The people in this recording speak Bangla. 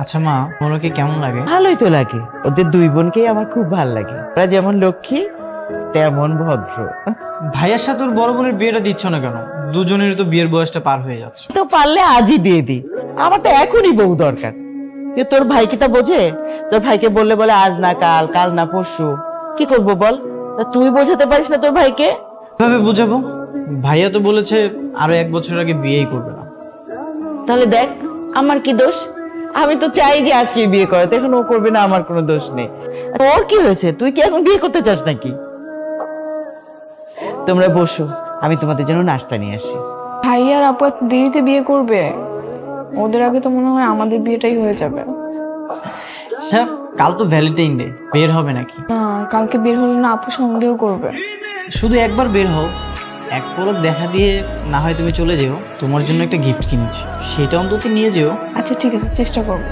আচ্ছা মা, ওনাকে কেমন লাগে? ভালোই তো লাগে, ওদের দুই বোনকেই আমার খুব ভালো লাগে। ওরা যেমন লক্ষ্মী তেমন ভদ্র। ভাইয়ের সাথে ওর বড় বোনের বিয়েটা দিচ্ছ না কেন? দুজনেরই তো বিয়ের বয়সটা পার হয়ে যাচ্ছে। তো পারলে আজই দিয়ে দি, আমার তো এখনই বউ দরকার। তোর ভাই কি তা বোঝে? তোর ভাইকে বললে বলে আজ না কাল, কাল না পরশু। কি করবো বল? তা তুই বোঝাতে পারিস না তোর ভাইকে? কিভাবে বোঝাবো? ভাইয়া তো বলেছে আরো 1 বছর আগে বিয়েই করবে না। তাহলে দেখ, আমার কি দোষ? আমি তো চাই যে আজকে বিয়ে করে, এখন ও করবে না, আমার কোনো দোষ নেই। তোর কি হয়েছে? তুই কি এখন বিয়ে করতে চাস নাকি? তোমরা বসো, আমি তোমাদের জন্য নাস্তা নিয়ে আসি। ভাই আর আপু এত দেরিতে বিয়ে করবে? ওদের আগে তো মনে হয় আমাদের বিয়েটাই হয়ে যাবে। আচ্ছা, কাল তো ভ্যালেন্টাইন ডে, বের হবে নাকি? না, কালকে বের হলে না আপু সন্দেহ করবে। শুধু একবার বের হও, এক পলক দেখা দিয়ে না হয় তুমি চলে যেও। তোমার জন্য একটা গিফট কিনেছি, সেটা অন্তত নিয়ে যেও। আচ্ছা ঠিক আছে, চেষ্টা করবো।